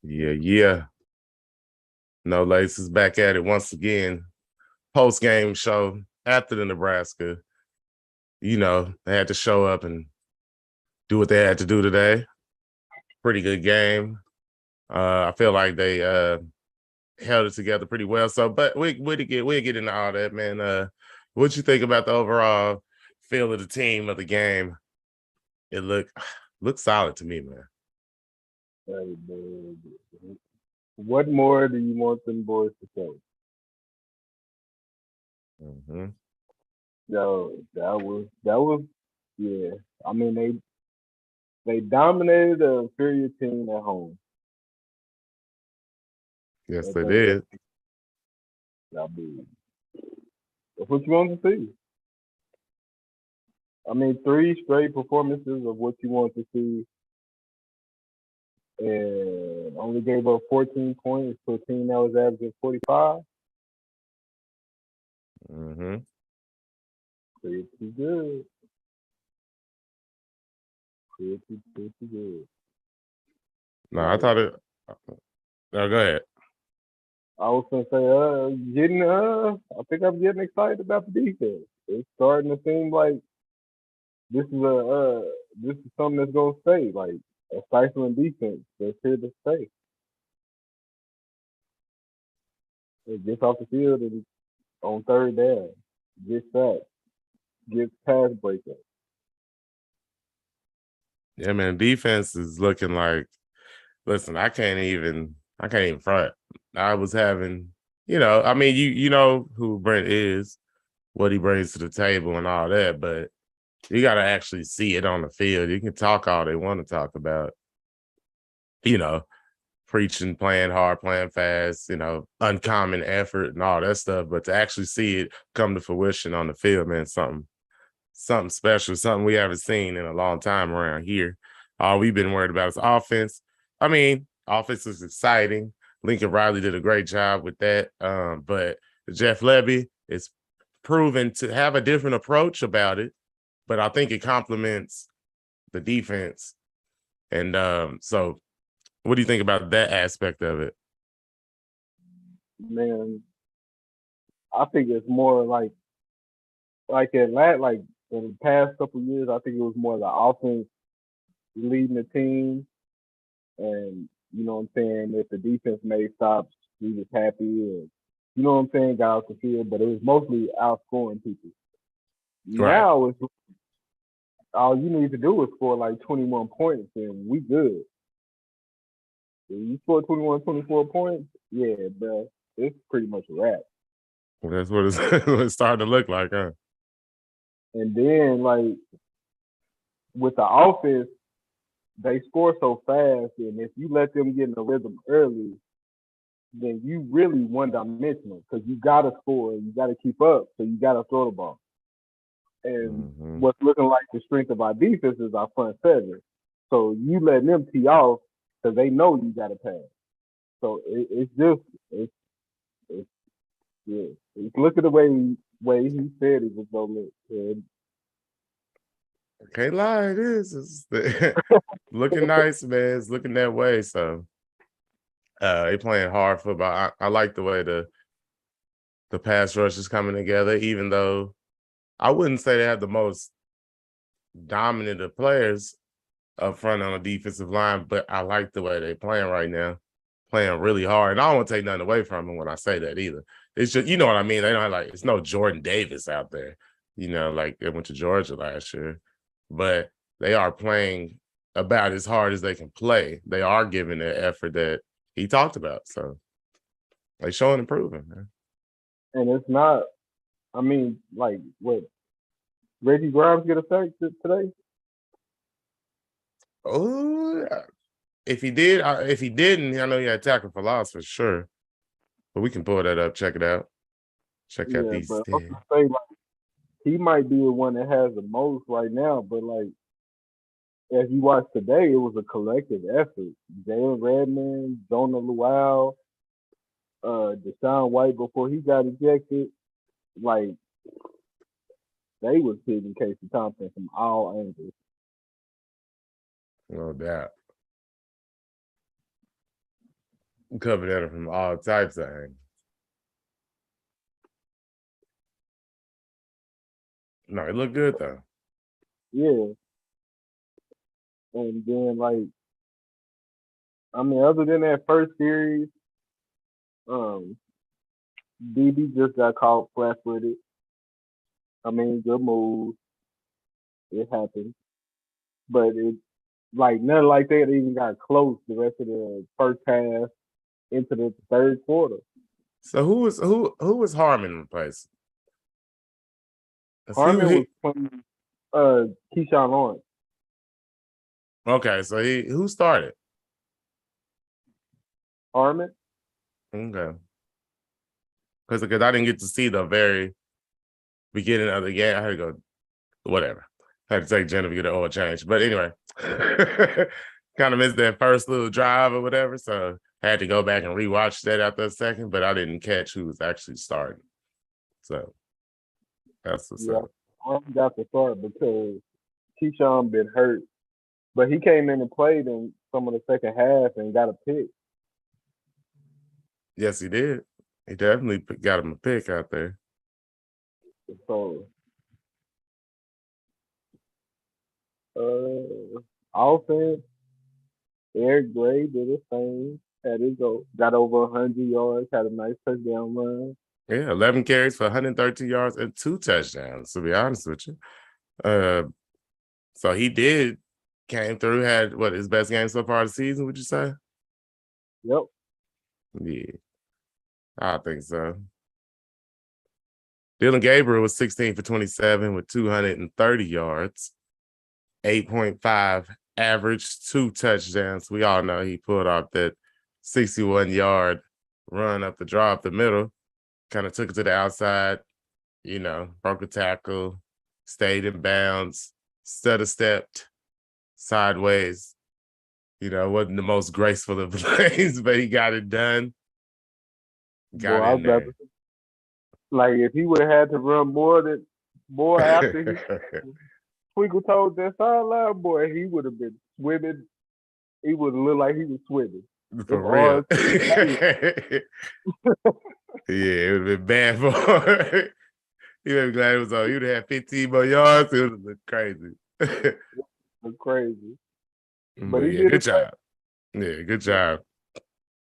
Yeah. No Laces back at it once again. Post-game show after the Nebraska. They had to show up and do what they had to do today. Pretty good game. I feel like they held it together pretty well. So, but we'll get into all that, man. What you think about the overall feel of the team of the game? It looked solid to me, man. Hey, man, what more do you want them boys to say? Mm-hmm. No, that was yeah. I mean they dominated the inferior team at home. Yes, That, they that, did. that, I mean, that's what you want to see. I mean, three straight performances of what you want to see, and only gave up 14 points to a team that was averaging 45. Mm-hmm. Pretty good. Pretty good. No, I thought it. No, go ahead. I was gonna say, I think I'm getting excited about the defense. It's starting to seem like this is this is something that's gonna stay, like a stifling defense that's here to stay. It gets off the field and on third down, gets sacked, gets pass breakup. Yeah, man. Defense is looking like. Listen, I can't even front. I was having, I mean, you know who Brent is, what he brings to the table and all that, but you got to actually see it on the field. You can talk all they want to talk about, you know, preaching, playing hard, playing fast, uncommon effort and all that stuff, but to actually see it come to fruition on the field, man, something special, something we haven't seen in a long time around here. All we've been worried about is offense. I mean, offense is exciting. Lincoln Riley did a great job with that. But Jeff Levy is proven to have a different approach about it. But I think it complements the defense. And so what do you think about that aspect of it? Man, I think it's more like in the past couple of years, I think it was more the offense leading the team, and you know what I'm saying. If the defense made stops, we was happy, and you know what I'm saying, got off the field. But it was mostly outscoring people. Right. Now it's all you need to do is score like 21 points, and we good. If you score 21, 24 points, yeah, bro, it's pretty much a wrap. Well, that's what it's, what it's starting to look like, huh? And then like with the offense, they score so fast, and if you let them get in the rhythm early, then you really one dimensional because you gotta score, you gotta keep up, so you gotta throw the ball. And Mm-hmm. what's looking like the strength of our defense is our front seven. So you letting them tee off because they know you gotta pass. So it's just it's yeah. Look at the way he said it was gonna look. And Can't lie, it is. It's looking nice, man. It's looking that way. So they playing hard football. I like the way the pass rush is coming together, even though I wouldn't say they have the most dominant of players up front on the defensive line, but I like the way they're playing right now, playing really hard. And I don't want to take nothing away from them when I say that either. It's just, you know what I mean? They don't have it's no Jordan Davis out there, like they went to Georgia last year, but they are playing about as hard as they can play. They are giving the effort that he talked about. So they showing improving, man. and it's not. I mean, like what Reggie Grimes get a sack today? Oh, if he didn't, I know he had tackle for loss for sure. But we can pull that up, check it out. Check out Yeah, these but I was stats. gonna say like he might be the one that has the most right now. But like as you watch today, it was a collective effort. Jalen Redmond, Jonah Luau, Deshaun White before he got ejected, like they was hitting Casey Thompson from all angles. No doubt. Coming at it from all types of angles. No, it looked good though. Yeah. And then other than that first series, um, BB just got caught flat-footed. I mean, good move. It happened, but it nothing like that even got close the rest of the first half into the third quarter. So who was Harmon replacing? Harmon was playing Keyshawn Lawrence. Okay, so who started? Harmon? Okay. Because I didn't get to see the very beginning of the game. I had to go, whatever. I had to take Jennifer to get an oil change. But anyway, kind of missed that first little drive or whatever. So I had to go back and rewatch that after a second, but I didn't catch who was actually starting. So that's what's up. Harmon got the start because Keyshawn been hurt. But he came in and played in some of the second half and got a pick. Yes, he did. He definitely got him a pick out there. So, offense, Eric Gray did his thing. Had his goal. Got over 100 yards. Had a nice touchdown run. Yeah, 11 carries for 113 yards and 2 touchdowns, to be honest with you. So he came through, had his best game so far this season, would you say? Yep. Yeah, I think so. Dylan Gabriel was 16 for 27 with 230 yards, 8.5 average, 2 touchdowns. We all know he pulled off that 61-yard run up the draw up the middle, kind of took it to the outside, broke a tackle, stayed in bounds, stepped sideways. Wasn't the most graceful of plays, but he got it done. Got in there. If he would have had to run more after he twinkle toed that sideline, boy, he would have been swimming. He would have looked like he was swimming. For real. Yeah, it would have been bad for him. He would have been glad it was on. He would have had 15 more yards. It would have looked crazy. Crazy. But he did good job. Yeah, good job.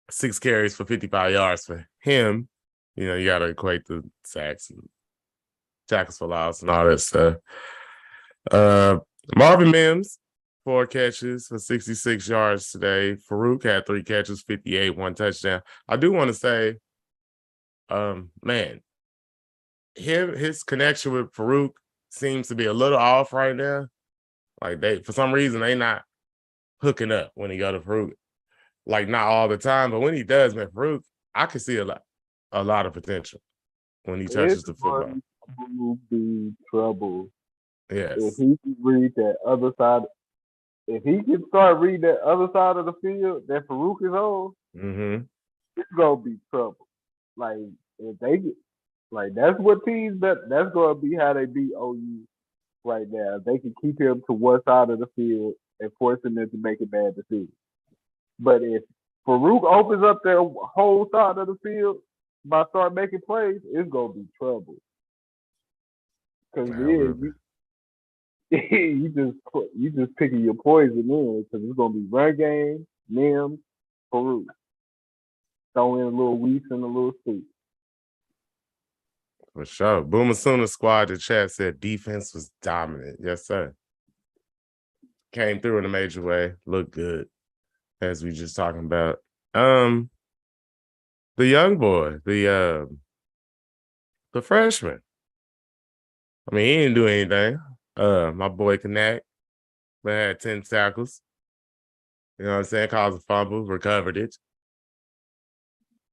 6 carries for 55 yards for him. You got to equate the sacks and tackles for loss and all that stuff. Marvin Mims, 4 catches for 66 yards today. Farouk had 3 catches, 58, 1 touchdown. I do want to say, man, his connection with Farouk seems to be a little off right now. For some reason, they not hooking up when he go to Farouk. Not all the time, but when he does, man, Farouk, I can see a lot of potential when he touches the football. Will be trouble. Yes. If he can read that other side, if he can start reading that other side of the field that Farouk is on, it's gonna be trouble. If they get that's what teams that's gonna be how they beat OU right now. They can keep him to one side of the field and force him to make a bad decision. But if Farouk opens up their whole side of the field by start making plays, it's gonna be trouble. Because you just picking your poison in because it's gonna be run game, Mims, Farouk. Throw in a little Weiss and a little Steve. For sure. Boomer Sooner squad, the chat said defense was dominant. Yes, sir. Came through in a major way. Looked good, as we just talking about. The young boy, the freshman. I mean, he didn't do anything. My boy Connect, but had 10 tackles. You know what I'm saying? Caused a fumble, recovered it.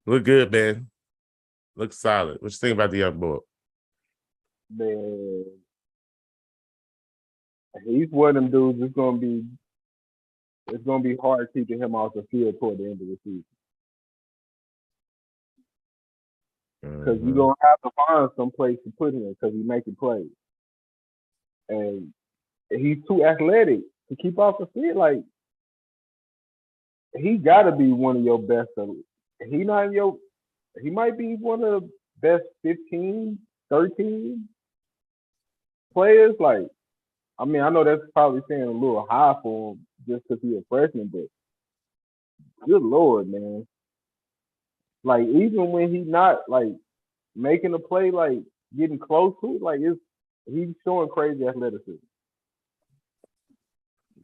Look good, man. Looks solid. What you think about the young boy? Man, he's one of them dudes. It's gonna be hard keeping him off the field toward the end of the season because you're gonna have to find some place to put him because he's making plays, and he's too athletic to keep off the field. He got to be one of your best he not in your. He might be one of the best 15, 13 players. Like, I mean, I know that's probably saying a little high for him just because he's a freshman, but good lord, man. Like, even when he's not like making a play, like getting close to it, like he's showing crazy athleticism.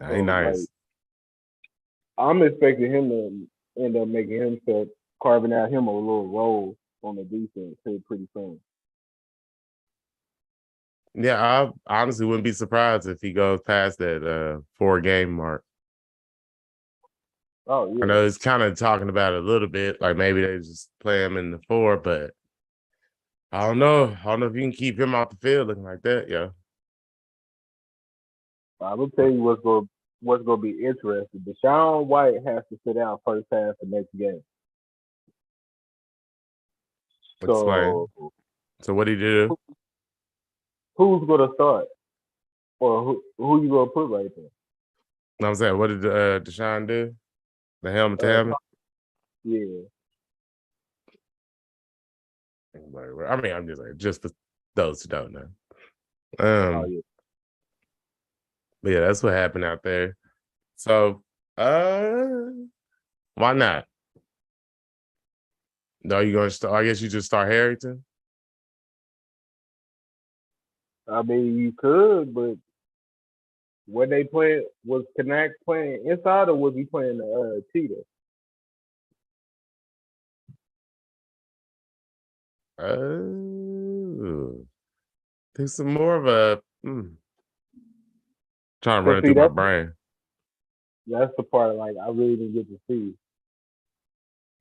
Hey, So like, nice. I'm expecting him to end up making himself carving out him a little role on the defense pretty soon. Yeah, I honestly wouldn't be surprised if he goes past that 4-game mark. Oh I yeah. know he's kind of talking about it a little bit, like maybe they just play him in the 4, but I don't know. I don't know if you can keep him off the field looking like that, yeah. I will tell you what's gonna be interesting. Deshaun White has to sit out first half the next game. Explain. So So what did he do? who's gonna start? Or who you gonna put right there? I'm saying, what did Deshaun do? The helmet to Uh helmet? yeah. I mean, I'm just like, just for those who don't know. Oh Um, yeah. but yeah, that's what happened out there. So, why not? No, you gonna start? I guess you just start Harrington. I mean you could, but when they play was Connect playing inside or was he playing the cheetah? There's some more of a trying to run Cause it see through my brain. that's the part like I really didn't get to see.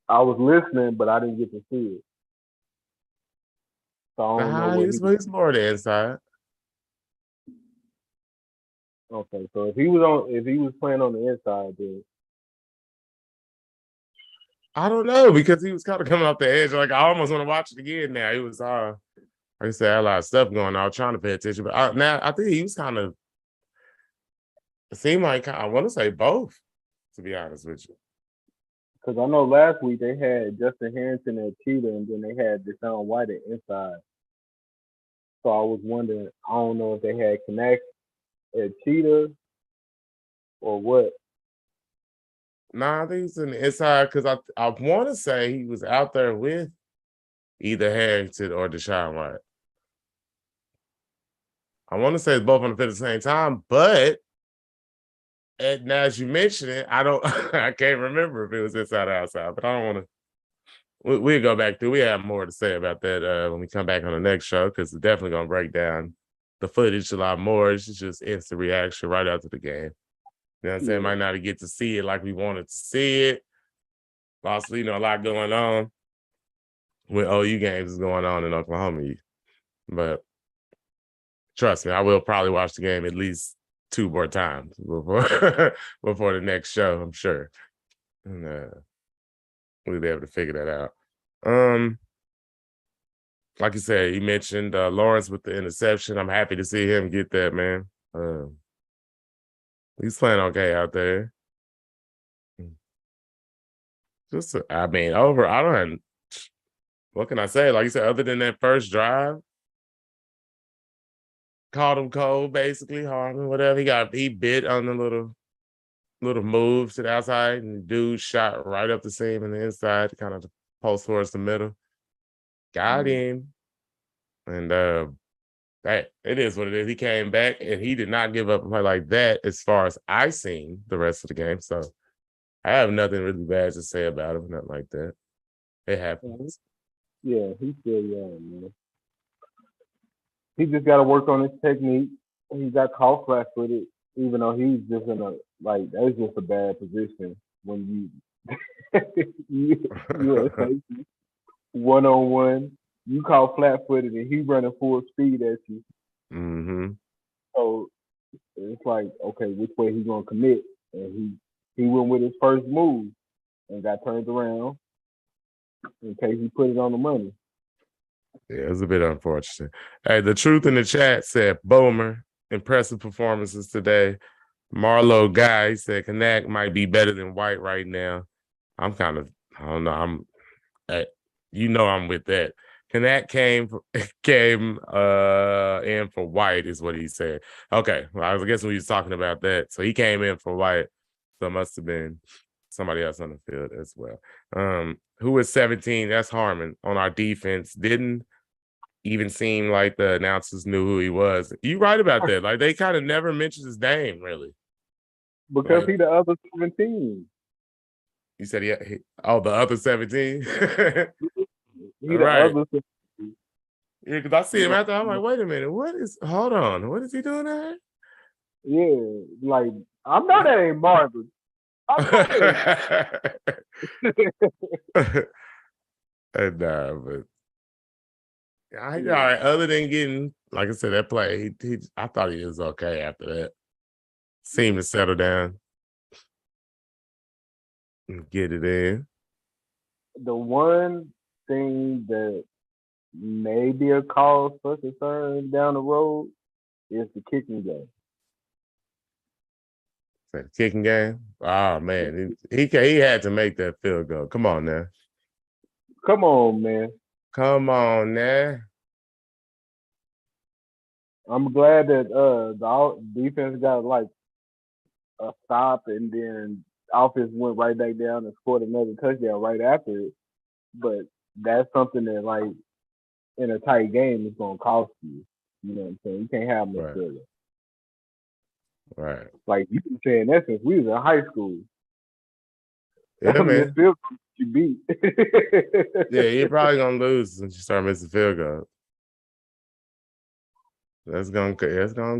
I was listening, but I didn't get to see it. So I don't know what he. He's more the inside. Okay, so if he was playing on the inside, then I don't know because he was kind of coming off the edge. Like I almost want to watch it again. Now he was like I said, had a lot of stuff going on. I was trying to pay attention, but now I think he was kind of. It seemed like I want to say both. To be honest with you. because I know last week they had Justin Harrington at cheetah, and then they had Deshaun White at inside. So I was wondering, I don't know if they had Connect at cheetah or what. Nah, I think he's in the inside because I want to say he was out there with either Harrington or Deshaun White. I want to say it's both on the field at the same time, but now as you mention it, I don't, I can't remember if it was inside or outside. But I don't want to. We'll go back through. We have more to say about that when we come back on the next show because we're definitely gonna break down the footage a lot more. It's just instant reaction right after the game. You know what I'm saying? Might not get to see it like we wanted to see it. Possibly, a lot going on with OU games is going on in Oklahoma. But trust me, I will probably watch the game at least 2 more times before before the next show, I'm sure. And we'll be able to figure that out. Like you said, you mentioned Lawrence with the interception. I'm happy to see him get that, man. He's playing okay out there. I mean, I don't. What can I say? Like you said, other than that first drive, called him cold, basically, Harmon, whatever. He bit on the little move to the outside, and the dude shot right up the seam in the inside, kind of post towards the middle. Got him. And hey, it is what it is. He came back and he did not give up a play like that as far as I seen the rest of the game. So I have nothing really bad to say about him, nothing like that. It happens. Yeah, he's still young, man. He just got to work on his technique. He got caught flat-footed, even though he's just in a like that's just a bad position when you at safety 1-on-1. You caught flat-footed and he running full speed at you. Mm-hmm. So it's like, okay, which way he gonna commit? And he went with his first move and got turned around in case he put it on the money. Yeah, it's a bit unfortunate. Hey, the truth in the chat said Boomer, impressive performances today. Marlo Guy said Kanak might be better than White right now. I don't know. You know I'm with that. Knack came in for White, is what he said. Okay, well, I was guessing we was talking about that. So he came in for White. So it must have been somebody else on the field as well. Who was 17? That's Harmon on our defense. Didn't even seem like the announcers knew who he was. You right about that. Like they kind of never mentioned his name, really. Because Like, he the other 17. you said the other 17. He All the right. other 17. Yeah, because I see him out there. I'm like, wait a minute, hold on, what is he doing there? Yeah, like I know that ain't Marvin. I know that. And but all Yeah. right. Other than getting, like I said, that play, I thought he was okay after that. Seemed to settle down and get it in. The one thing that may be a cause for concern down the road is the kicking game. Kicking game. Oh man, he had to make that field goal. Come on now. Come on, man. Come on now. I'm glad that the defense got like a stop and then offense went right back down and scored another touchdown right after it. But that's something that like in a tight game is gonna cost you. You know what I'm saying? You can't have no failure. Right. Like you been saying that since we was in high school. Yeah, man. Still you beat. Yeah, you're probably gonna lose once you start missing field goals. That's gonna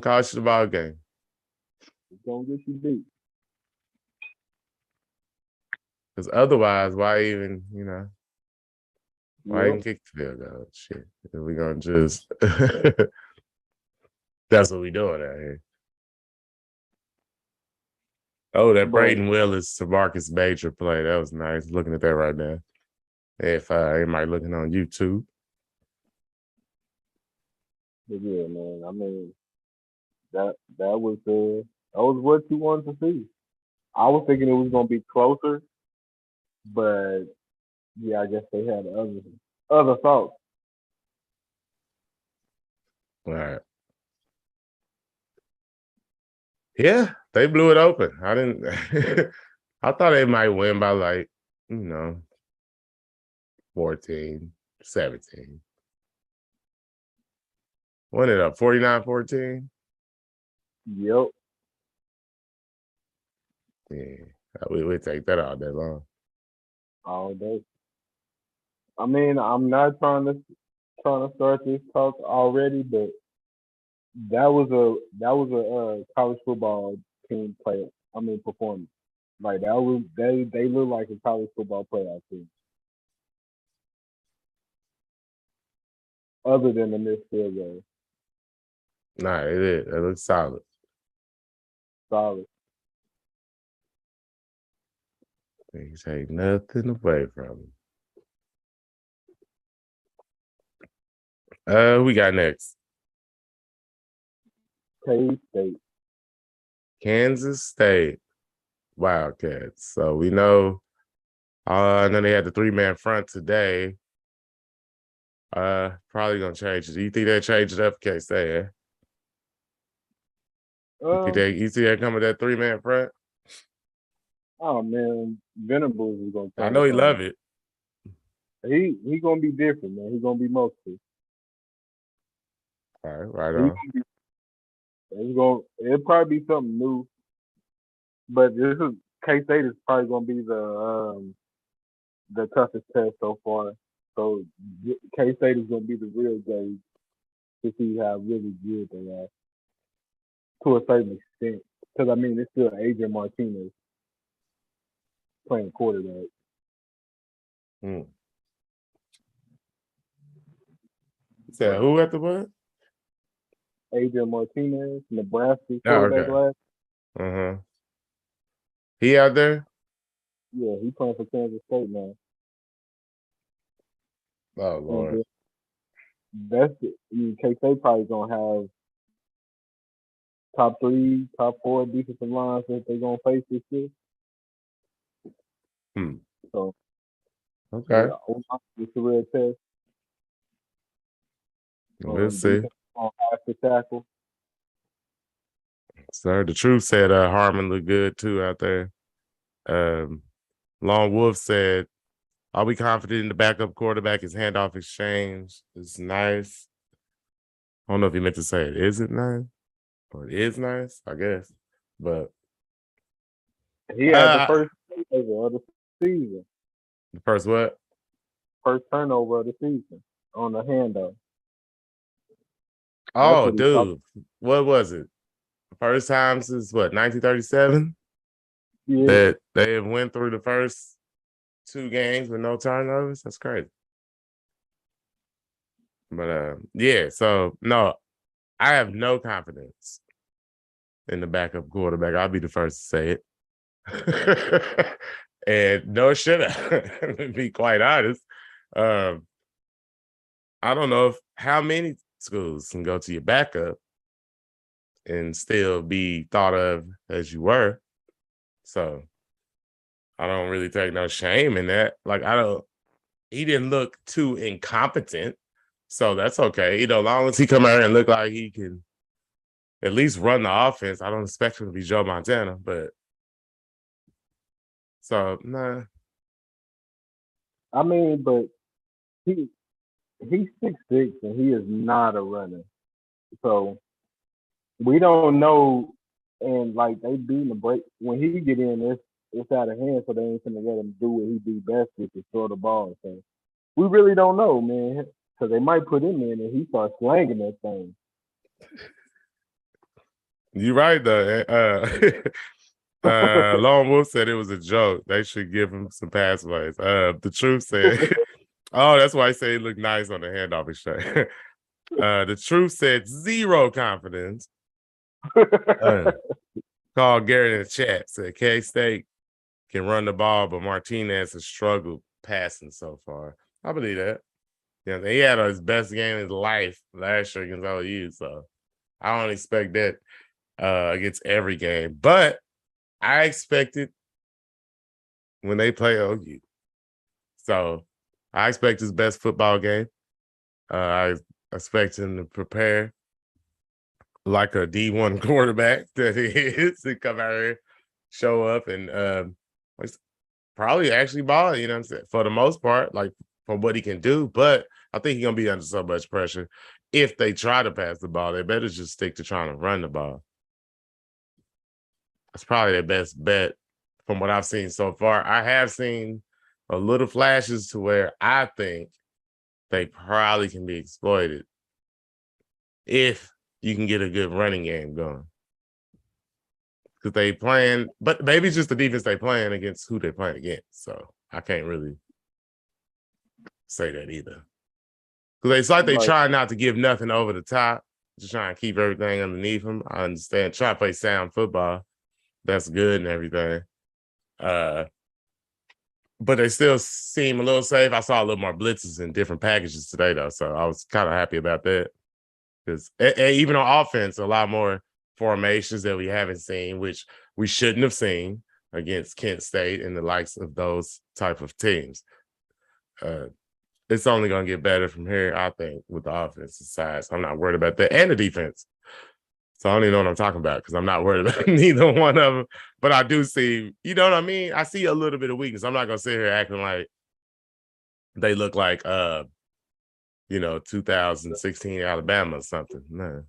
cost you the ball game. It's gonna get you beat. Because otherwise, why even, why even Yep. kick the field goal? Shit. We're gonna just that's what we doing out here. Oh, that Braden Willis to Marcus Major play. That was nice. Looking at that right now. If anybody looking on YouTube. Yeah, man. I mean, that was what you wanted to see. I was thinking it was gonna be closer, but yeah, I guess they had other thoughts. All right. Yeah, they blew it open. I didn't I thought they might win by like, 14, 17. Won it up 49-14. Yep. Yeah. We take that all day long. All day. I mean, I'm not trying to start this talk already, but that was a college football team play. I mean, performance. Like that was they look like a college football playoff team. Other than the missed field goal. Nah, it is. It looks solid. Solid. They take nothing away from him. We got next. K-State. Kansas State Wildcats. So we know I know they had the 3-man front today. Probably gonna change it. Do you think they change it up for K-State? Yeah? You see that coming that 3-man front? Oh man, Venables is gonna I change know he something. love it. He gonna be different, man. He gonna be mostly. All right, right on. It'll probably be something new. But this is K State is probably gonna be the toughest test so far. So K State is gonna be the real gauge to see how really good they are to a certain extent. Because I mean, it's still Adrian Martinez playing quarterback. So who at the what? Adrian Martinez, Nebraska Oh, quarterback okay. last. He out there? Yeah, he playing for Kansas State now. Oh Lord. That's it. I mean, K State probably gonna have top 3, top 4 defensive lines that they're gonna face this year. So Okay. It's a real test. We'll see. Defense on after tackle. Sir, the truth said Harmon looked good too out there. Lone Wolf said, "Are we confident in the backup quarterback? His handoff exchange is nice." I don't know if he meant to say it. Is it nice? Or it is nice, I guess. But He had the first turnover of the season. the first what? First turnover of the season on the handoff. That's Oh, what he called. dude. What was it? First time since what, 1937? Yeah. That they have went through the first 2 games with no turnovers? That's crazy. But yeah, so no, I have no confidence in the backup quarterback. I'll be the first to say it. And no should I, to be quite honest. Um, I don't know how many schools can go to your backup and still be thought of as you were. So I don't really take no shame in that. Like he didn't look too incompetent. So that's okay. As long as he come out and look like he can at least run the offense. I don't expect him to be Joe Montana, but so nah. I mean, but he's 6'6" and he is not a runner. So we don't know. And like they beating the break when he get in, it's out of hand. So they ain't gonna let him do what he do best, which is throw the ball. So we really don't know, man. Because they might put him in and he starts slanging that thing. You're right though. Lone Wolf said it was a joke. They should give him some pass plays. The truth said, oh, that's why I say he looked nice on the handoff exchange. The truth said 0 confidence. Called Garrett in the chat, said K-State can run the ball, but Martinez has struggled passing so far. I believe that. Yeah, he had his best game of his life last year against OU, so I don't expect that against every game. But I expect it when they play OU. So I expect his best football game. I expect him to prepare like a D1 quarterback that he is to come out here, show up, and probably actually ball, you know what I'm saying? For the most part, like for what he can do. But I think he's going to be under so much pressure. If they try to pass the ball, they better just stick to trying to run the ball. That's probably their best bet from what I've seen so far. I have seen a little flashes to where I think they probably can be exploited if you can get a good running game going. Because they playing, but maybe it's just the defense they playing against who they playing against. So I can't really say that either. Because it's like they try not to give nothing over the top, just trying to keep everything underneath them. I understand. Try to play sound football. That's good and everything. But they still seem a little safe. I saw a little more blitzes in different packages today, though. So I was kind of happy about that. Because even on offense, a lot more formations that we haven't seen, which we shouldn't have seen against Kent State and the likes of those type of teams. It's only going to get better from here, I think, with the offensive side. So I'm not worried about that. And the defense. So I don't even know what I'm talking about because I'm not worried about neither one of them. But I do see, you know what I mean? I see a little bit of weakness. I'm not going to sit here acting like they look like, 2016 Alabama or something. No.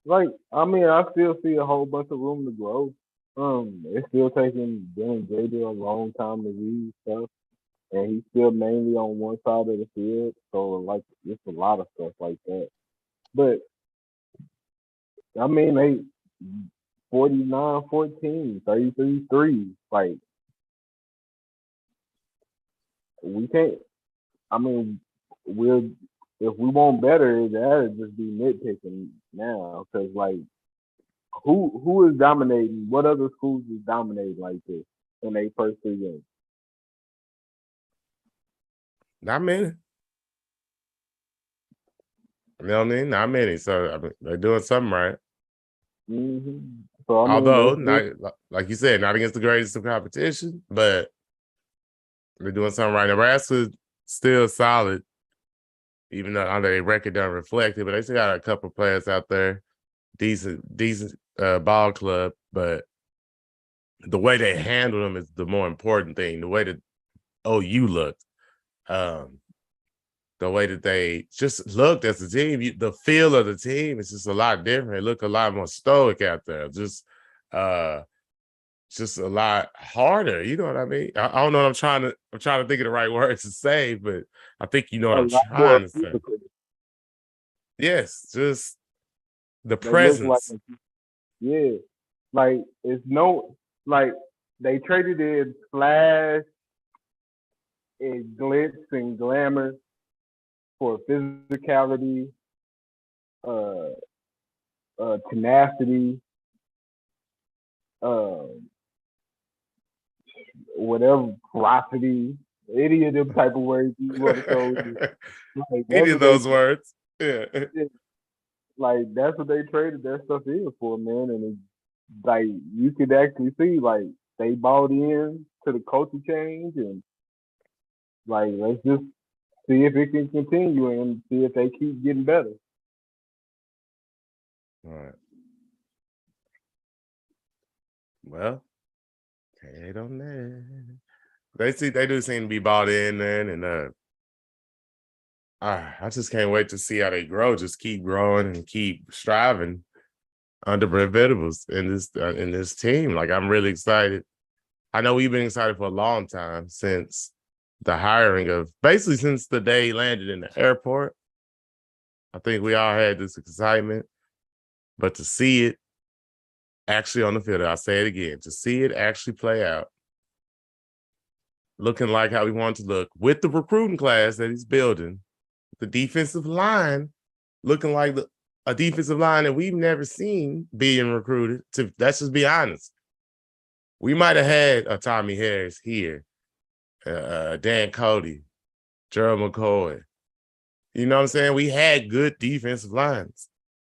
Like I mean, I still see a whole bunch of room to grow. It's still taking Ben JJ a long time to read stuff, and he's still mainly on one side of the field. So like, it's a lot of stuff like that. But I mean, they 49-14, 33-3. Like we can't. I mean, we'll if we want better, that'd just be nitpicking now. Because like, who is dominating? What other schools is dominating like this in their first 3 games? Not many. You know what I mean? Not many. So I mean, they're doing something right. Mm-hmm. So I mean, Although, it's not like you said, not against the greatest of competition, but they're doing something right. Nebraska still solid, even though under their record don't reflect it, but they still got a couple players out there, decent ball club, but the way they handle them is the more important thing. The way that OU looked, um, the way that they just looked as a team, the feel of the team is just a lot different. They look a lot more stoic out there. Just a lot harder. You know what I mean? I don't know what I'm trying to think of the right words to say, but I think you know what a I'm lot more trying to say. physical. Yes, just the They look like, presence. yeah, like it's no, like they traded in flash and glitz and glamour for physicality, uh, tenacity, uh, whatever, ferocity, any of them type of words you want to throw in. Like Any that's of what they those words. Yeah. like. That's what they traded that stuff in for, man. And it's like you could actually see, like they bought in to the culture change, and like let's just see if it can continue and see if they keep getting better. All right. Well, they don't know. They do seem to be bought in, man, and I just can't wait to see how they grow. Just keep growing and keep striving under Brent Venables in this team. Like I'm really excited. I know we've been excited for a long time since the hiring of basically since the day he landed in the airport. I think we all had this excitement, but to see it actually on the field, I'll say it again, to see it actually play out, looking like how we want to look with the recruiting class that he's building, the defensive line looking like a defensive line that we've never seen being recruited. Let's just be honest. We might have had a Tommy Harris here, Dan Cody, Gerald McCoy. You know what I'm saying? We had good defensive lines,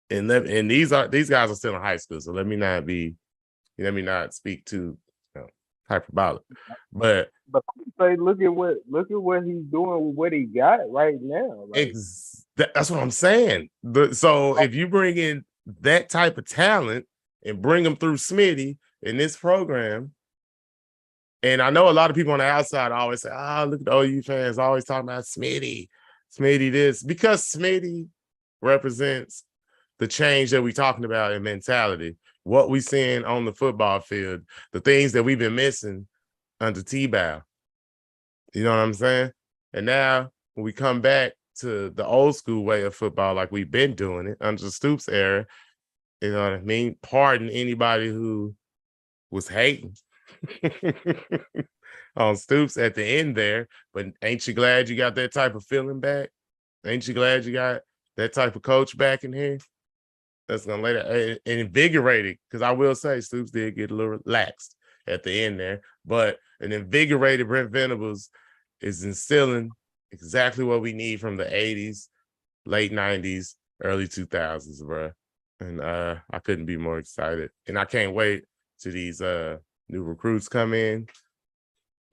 and these guys are still in high school. So let me not speak too hyperbolic, but But I say, look at what he's doing with what he got right now. Like, that's what I'm saying. So if you bring in that type of talent and bring them through Smitty in this program, and I know a lot of people on the outside always say, look at the OU fans always talking about Smitty this, because Smitty represents the change that we're talking about in mentality, what we seeing on the football field, the things that we've been missing under T-Bow. You know what I'm saying? And now when we come back to the old school way of football, like we've been doing it under the Stoops era, you know what I mean? Pardon anybody who was hating on Stoops at the end there, but ain't you glad you got that type of feeling back? Ain't you glad you got that type of coach back in here? That's gonna later invigorated, because I will say Stoops did get a little relaxed at the end there, but an invigorated Brent Venables is instilling exactly what we need from the 80s, late 90s, early 2000s, bro. And I couldn't be more excited. And I can't wait till these new recruits come in.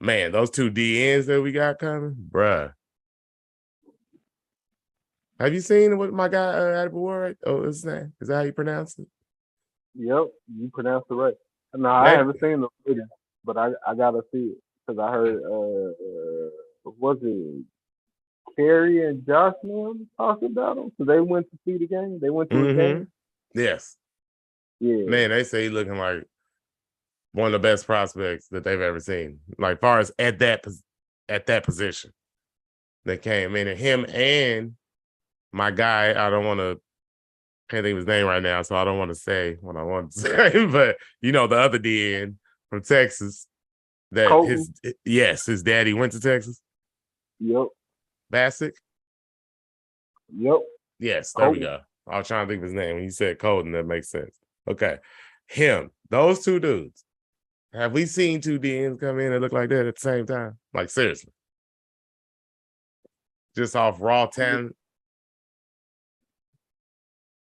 Man, those two DNs that we got coming, bruh. Have you seen what my guy Adibawar? Oh, is that how you pronounce it? yep, you pronounced it right. No, I That haven't seen the video, but I gotta see it because I heard was it Carrie and Josh Mims talking about him? So they went to see the game. They went to a game. yes. Yeah. Man, they say he looking like one of the best prospects that they've ever seen. Like far as at that position. That came in, and him and my guy, I don't want to can't think of his name right now, so I don't want to say what I want to say, but you know, the other DN from Texas that Colton. his daddy went to Texas. Yep. Bassick. Yep. Yes, there we Colton. go. I was trying to think of his name. When you said Colton, that makes sense. Okay. Him, those two dudes. Have we seen two DNs come in that look like that at the same time? Like seriously. Just off raw talent.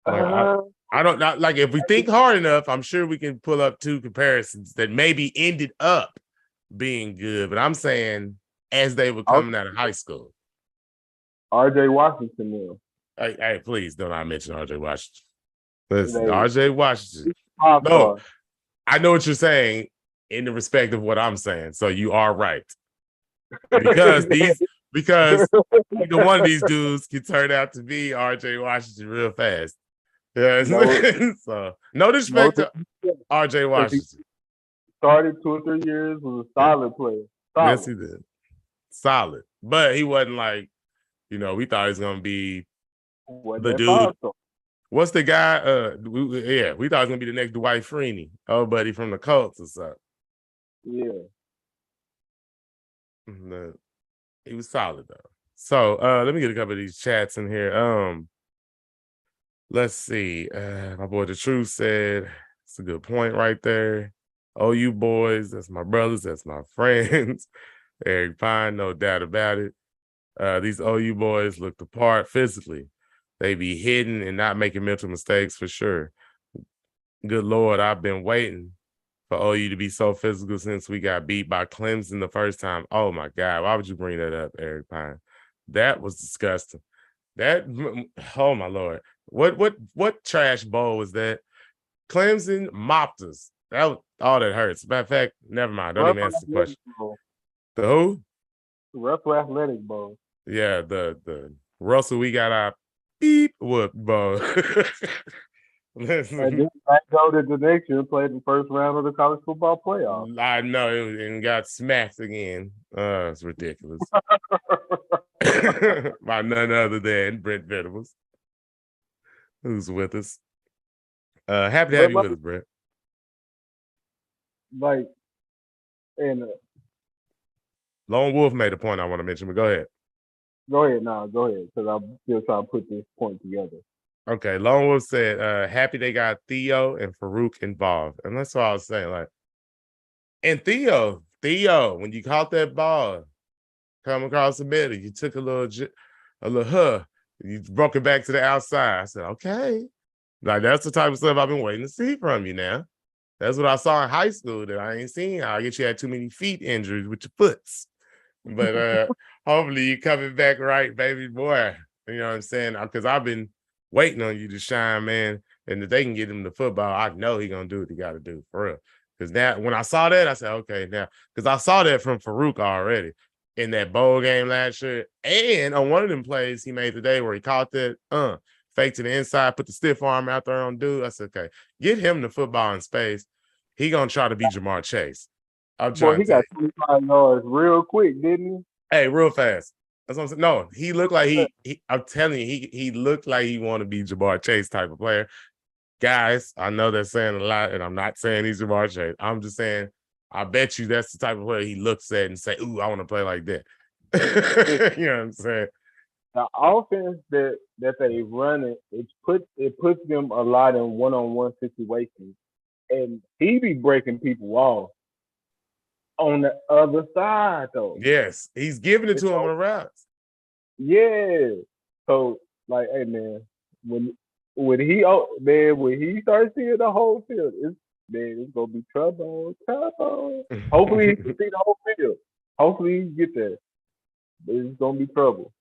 Like Uh, I don't not like if we think hard enough, I'm sure we can pull up two comparisons that maybe ended up being good. But I'm saying as they were coming out of high school. R.J. Washington now. Hey, please do not mention R.J. Washington. Listen, They R.J. Washington. five No, star. I know what you're saying in the respect of what I'm saying. So you are right. Because either one of these dudes can turn out to be R.J. Washington real fast. Yeah. No, So no no, disrespect to R.J. he Washington. started 2 or 3 years, was a Yeah. solid player. Yes, Solid. he did. Solid. But he wasn't like, we thought he was gonna be Wasn't the that dude. five star? What's the guy? We thought it was gonna be the next Dwight Freeney. Oh, buddy from the Colts or something. Yeah. No, he was solid though. So let me get a couple of these chats in here. Let's see. My boy the Truth said it's a good point right there. Oh, you boys, that's my brothers, that's my friends. Eric Pine, no doubt about it. These OU boys look the part physically. They be hidden and not making mental mistakes for sure. Good Lord, I've been waiting for OU to be so physical since we got beat by Clemson the first time. Oh my God, why would you bring that up, Eric Pine? That was disgusting. That, oh my Lord. What trash bowl was that? Clemson mopped us. That was all that hurts. Matter of fact, never mind. Don't even answer the question. The who? Russell Athletic Bowl. Yeah, the Russell, we got our beep whoop bowl. And then I go to the next year and played the first round of the college football playoff. I know it and got smacked again. It's ridiculous. By none other than Brent Venables, who's with us. Happy to have you with us, Brent. Like, and Lone Wolf made a point I want to mention, but go ahead. go ahead, because I'm still trying to put this point together. Okay, Lone Wolf said, happy they got Theo and Farouk involved. And that's what I was saying. Like, and Theo, when you caught that ball, come across the middle, you took a little, you broke it back to the outside. I said, okay. Like, that's the type of stuff I've been waiting to see from you now. That's what I saw in high school that I ain't seen. I guess you had too many feet injuries with your foots. But hopefully you coming back right, baby boy. You know what I'm saying? Because I've been waiting on you to shine, man. And if they can get him the football, I know he's going to do what he got to do, for real. Because now, when I saw that, I said, okay, now, because I saw that from Farouk already in that bowl game last year. And on one of them plays he made today where he caught that, fake to the inside, put the stiff arm out there on dude. I said, okay, get him the football in space. He going to try to be Jamar Chase. I'm Boy, trying he to tell got you. 25 yards real quick, didn't he? Hey, real fast. That's what I'm saying. No, he looked like he I'm telling you, he looked like he want to be Jamar Chase type of player. Guys, I know they're saying a lot, and I'm not saying he's Jamar Chase. I'm just saying, I bet you that's the type of player he looks at and say, ooh, I want to play like that. You know what I'm saying? The offense that they run it puts them a lot in one-on-one situations, and he be breaking people off on the other side though. Yes, he's giving it to him on the routes. Yeah. So like, hey man, when he starts seeing the whole field, it's gonna be trouble. Hopefully he can see the whole field. Hopefully he can get there. But it's gonna be trouble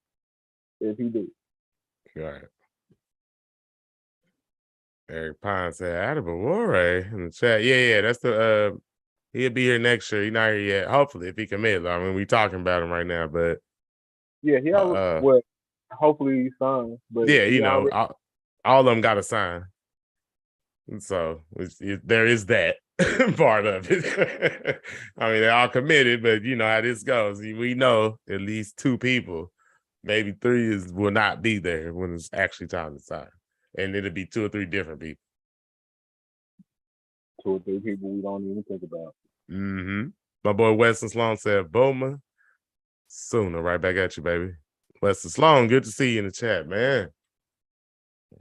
if he do. All right. Eric Pine said, Adibawore in the chat. Yeah, that's the he'll be here next year. He's not here yet. Hopefully, if he commits. I mean, we talking about him right now, but Yeah, he already, hopefully he signs. But yeah, he already all of them got to sign. And so there is that part of it. I mean, they're all committed, but you know how this goes. We know at least two people, maybe three will not be there when it's actually time to sign. And it'll be two or three different people. 2 or 3 people we don't even think about. Mm-hmm. My boy Weston Sloan said, Boma, sooner. Right back at you, baby. Weston Sloan, good to see you in the chat, man.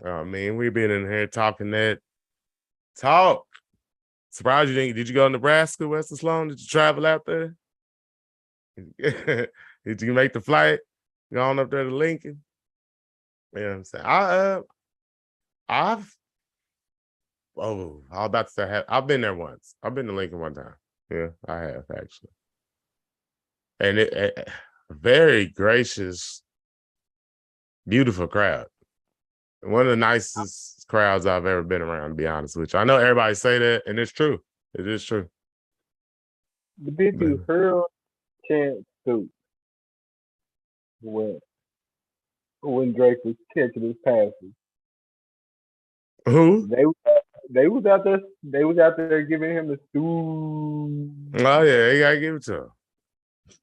I mean, we've been in here talking that talk. Surprised you didn't. Did you go to Nebraska, Weston Sloan? Did you travel out there? Did you make the flight? Going up there to Lincoln? You know what I'm saying? Oh, I was about to say I've been there once. I've been to Lincoln one time. Yeah, I have actually, and it very gracious, beautiful crowd. One of the nicest crowds I've ever been around. To be honest with you, I know everybody say that, and it's true. It is true. But did you hear Chance Stoops when Drake was catching his passes? Who? They was out there. They was out there giving him the Stoops. Oh yeah, you gotta give it to him.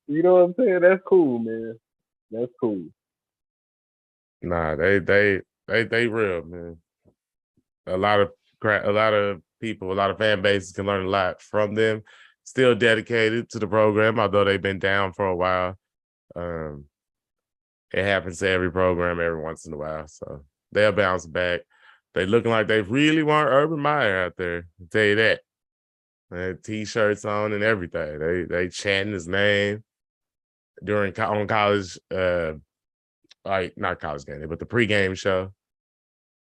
You know what I'm saying? That's cool, man. That's cool. Nah, they real, man. A lot of people, a lot of fan bases can learn a lot from them. Still dedicated to the program, although they've been down for a while. It happens to every program every once in a while, so they'll bounce back. They looking like they really want Urban Meyer out there. I'll tell you that. They had T-shirts on and everything. They chanting his name on college, like not college game, but the pregame show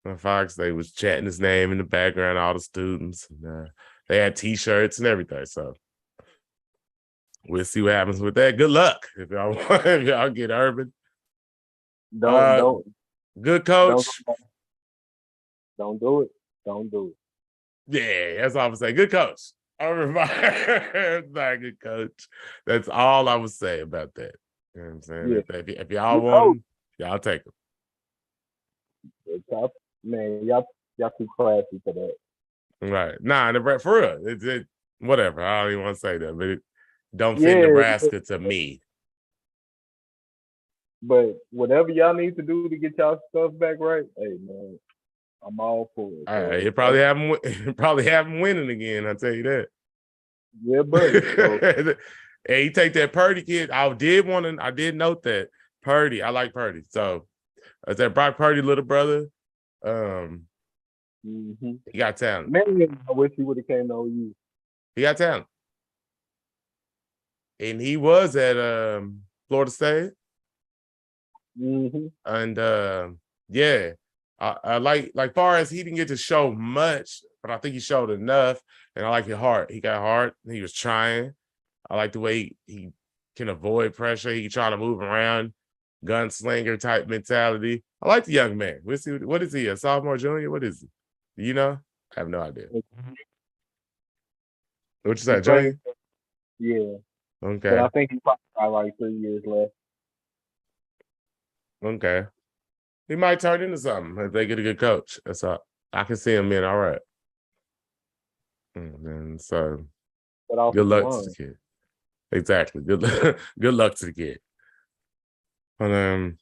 on Fox. They was chanting his name in the background, all the students. And, they had T-shirts and everything. So we'll see what happens with that. Good luck if y'all if y'all get Urban. Don't Good coach. Don't do it. Don't do it. Yeah, that's all I'm saying. Good coach. Urban Meyer, not good coach. That's all I would say about that. You know what I'm saying? Yeah. If y'all want him, y'all take him. Man, y'all too classy for that. Right. Nah, for real. It whatever. I don't even want to say that, but it don't fit Nebraska to me. But whatever y'all need to do to get y'all stuff back right, hey man, I'm all for it. All right, you probably have him winning again. I'll tell you that. Yeah, buddy. So. Hey, you take that Purdy kid. I did note that Purdy. I like Purdy. So is that Brock Purdy, little brother? He got talent. Man, I wish he would have came to OU. He got talent. And he was at Florida State. And yeah, I like far as he didn't get to show much, but I think he showed enough. And I like his heart. He got heart. He was trying. I like the way he can avoid pressure. He can try to move around, gunslinger type mentality. I like the young man. We'll see. What is he? A sophomore, junior? What is he? Do you know? I have no idea. What you say, junior? Yeah. Okay. But I think he probably got like 3 years left. Okay. He might turn into something if they get a good coach. That's all. I can see him being all right. And so good luck to the kid. Exactly. Good luck to the kid. But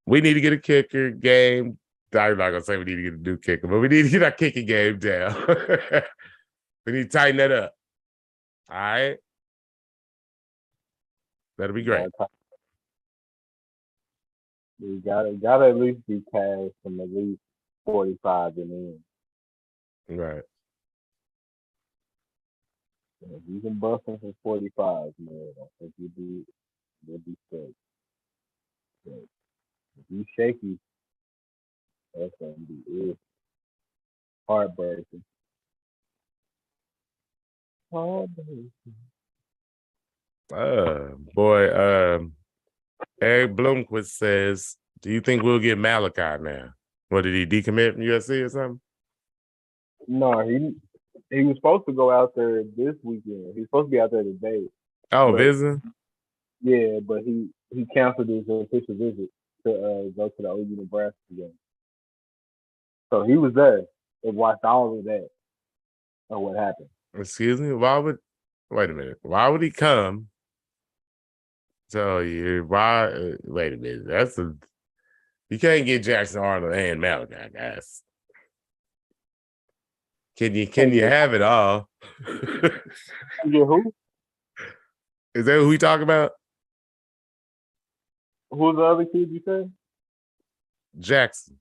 we need to get a kicker game. I'm not gonna say we need to get a new kicker, but we need to get our kicking game down. We need to tighten that up. All right. That'll be great. We gotta at least be passed from at least 45 and in. Right. If you can bust them for 45, man, I think you'll be straight. If you shaky, that's gonna be it. Heartbreaking. Boy, Eric Bloomquist says, do you think we'll get Malachi now? What, did he decommit from USC or something? No, he was supposed to go out there this weekend. He's supposed to be out there today. Oh, visiting? Yeah, but he canceled his official visit to go to the OU Nebraska game. So he was there and watched all of that of what happened. Excuse me? Wait a minute. Why would he come? So why? Wait a minute. You can't get Jackson Arnold and Malachi, guys. Can you have it all? Yeah, who? Is that who we talking about? Who's the other kid you said? Jackson.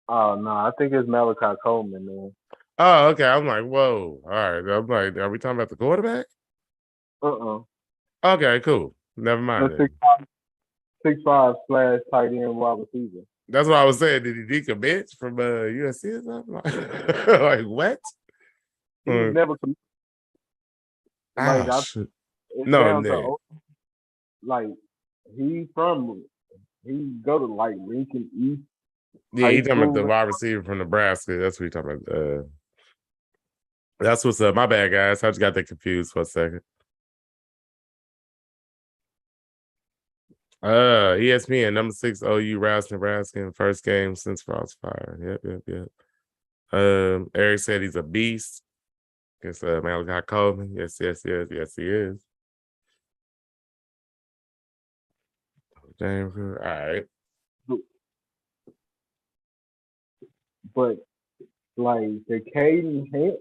Oh no, I think it's Malachi Coleman, man. Oh, okay. I'm like, whoa. All right. I'm like, are we talking about the quarterback? Okay, cool. Never mind. 6'5" / tight end wide receiver. That's what I was saying. Did he decommit from USC or something? Like what? He was never like Oh shit. it's No, down to Nick. like he from he go to like Lincoln East Yeah, he High talking about the School. wide receiver from Nebraska. That's what he talking about. That's what's up. My bad, guys. I just got that confused for a second. ESPN #6 OU Rouse Nebraska in first game since Frost Fire. Yep. Eric said he's a beast. Guess Malachi Coleman. Yes, he is. Damn good. All right. But like the Caden Hint,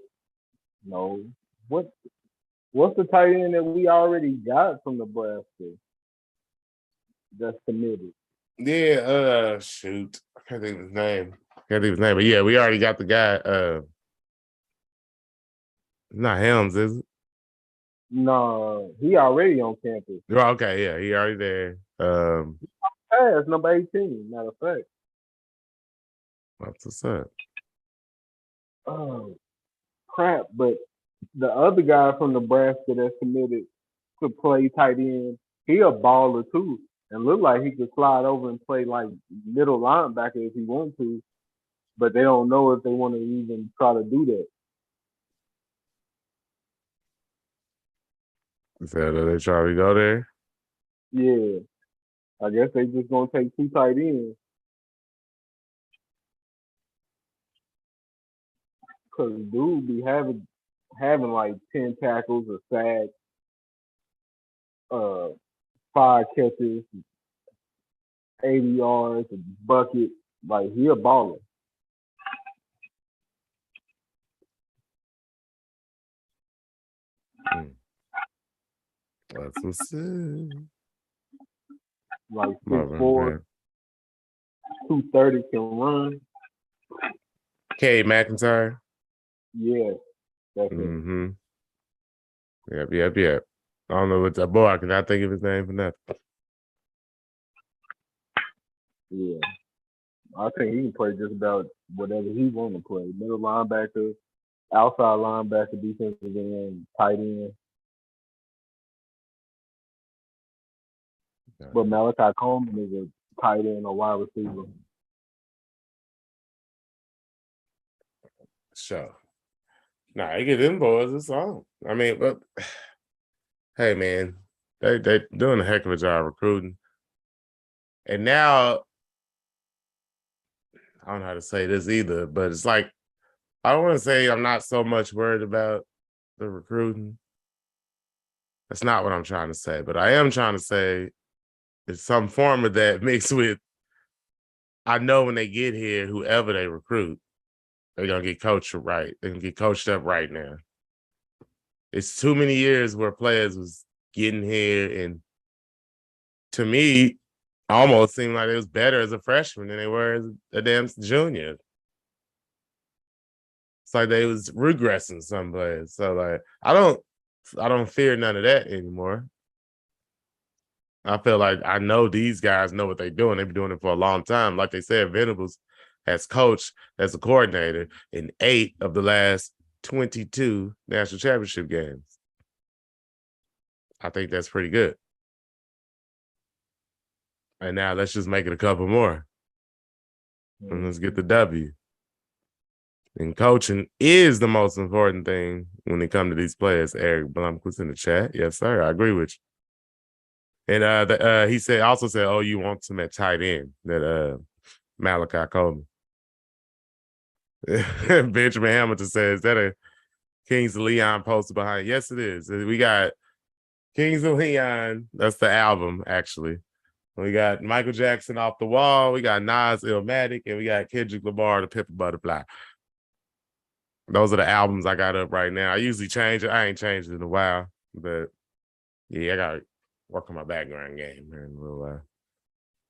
no. What's the tight end that we already got from Nebraska that's committed? Yeah, shoot. I can't think of his name. But yeah, we already got the guy. Not Helms, is it? No, he already on campus. Oh, okay, yeah, he already there. Pass number 18, matter of fact. What's up? Oh crap! But the other guy from Nebraska that's committed to play tight end, he a baller too, and look like he could slide over and play like middle linebacker if he want to. But they don't know if they want to even try to do that. So they try to go there. Yeah, I guess they just gonna take two tight ends. Cause dude be having like 10 tackles, a sack, 5 catches, 80 yards, a bucket. Like he a baller. That's what's up. Like 6'4", 230 can run. K McIntyre. Yeah, that's it. Mm-hmm. Yep. I don't know what that boy. I cannot think of his name for nothing. Yeah, I think he can play just about whatever he want to play. Middle linebacker, outside linebacker, defensive end, tight end. But Malachi Coleman is a tight end or wide receiver. Sure. Nah, I get them boys. It's on. I mean, but hey, man, they doing a heck of a job recruiting. And now, I don't know how to say this either, but it's like I don't want to say I'm not so much worried about the recruiting. That's not what I'm trying to say, but I am trying to say it's some form of that mixed with I know when they get here, whoever they recruit, they're gonna get coached right. They're gonna get coached up right now. It's too many years where players was getting here, and to me, almost seemed like it was better as a freshman than they were as a damn junior. It's like they was regressing some players. So like I don't fear none of that anymore. I feel like I know these guys know what they're doing. They've been doing it for a long time. Like they said, Venables has coached as a coordinator in 8 of the last 22 national championship games. I think that's pretty good. And now let's just make it a couple more. And let's get the W. And coaching is the most important thing when it comes to these players. Eric Blumquist in the chat. Yes, sir. I agree with you. And he also said, oh, you want some at tight end, that Malachi Coleman. Benjamin Hamilton says, is that a Kings of Leon poster behind? Yes, it is. We got Kings of Leon. That's the album, actually. We got Michael Jackson Off the Wall. We got Nas Illmatic. And we got Kendrick Lamar, The Pimp a Butterfly. Those are the albums I got up right now. I usually change it. I ain't changed it in a while. But yeah, I got to work on my background game here in a little while.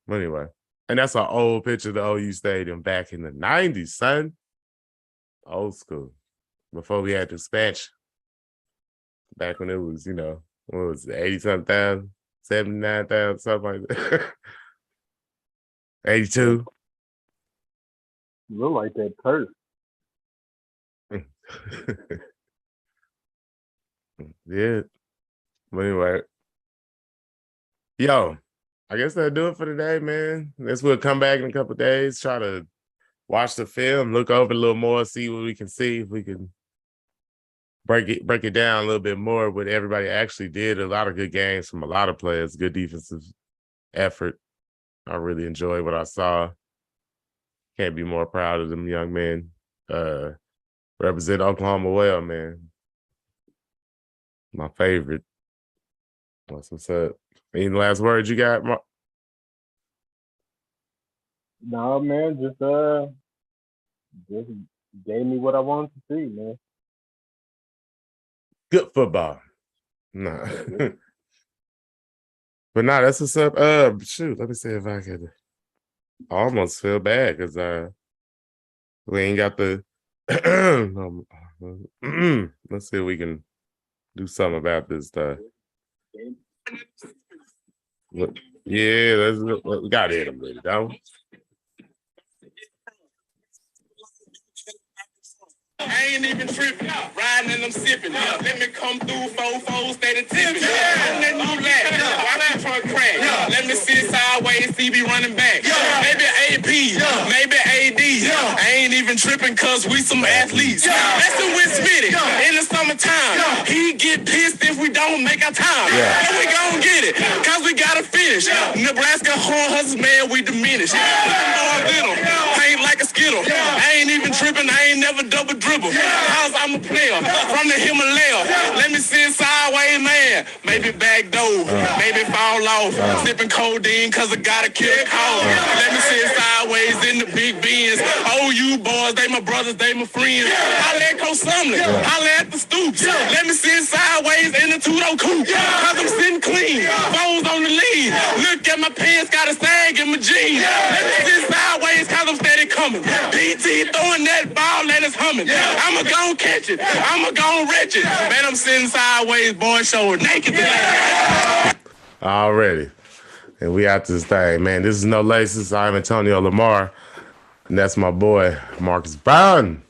But anyway. And that's an old picture of the OU Stadium back in the 90s, son. Old school. Before we had the expansion. Back when it was, what was it, 80-something thousand, 79,000, something like that. 82. Look like that turf. Yeah. But anyway, yo, I guess that'll do it for today, man. Guess we'll come back in a couple of days, try to watch the film, look over a little more, see what we can see, if we can break it down a little bit more. What everybody actually did. A lot of good games from a lot of players, good defensive effort. I really enjoyed what I saw. Can't be more proud of them young men. Represent Oklahoma well, man. My favorite. That's what's up. Any last words you got, Mark? Nah, man, just gave me what I wanted to see, man. Good football. Nah. But nah, that's what's up. Shoot, let me see if I could. I almost feel bad because we ain't got the let's see if we can do something about this stuff. Yeah, we got to hit them with it, don't we? I ain't even tripping, riding and I'm sipping. Let me come through, four, steady tipping. On that new lap, watch the truck crack. Let me sit sideways, see me running back. Maybe AP, maybe AD. I ain't even tripping cause we some athletes. Messing with Smitty in the summertime. He get pissed if we don't make our time. And we gon' get it, cause we gotta finish. Nebraska horn hustlers, man, we diminish. Little, paint like a skittle. I ain't even tripping, I ain't never double dribble. Cause I'm a player from the Himalaya. Let me sit sideways, man. Maybe back door, maybe fall off. Sipping codeine cause I gotta kill a cold. Let me sit sideways in the big Benz. Oh, you boys, they my brothers, they my friends. Holla at Coach Sumlin, holla at the stoops. Let me sit sideways in the two-door coupe. Cause I'm sitting clean, phones on the lead. Look at my pants, got a sag in my jeans. Let me sit sideways cause I'm steady coming. PT throwing that ball and it's humming. I'ma gon' catch it, I'ma gon' wretch it. Man, I'm sitting sideways, boy, shoulder naked today. Already. And we out this thing, man. This is No Laces. I'm Antonio Lamar. And that's my boy, Marcus Brown.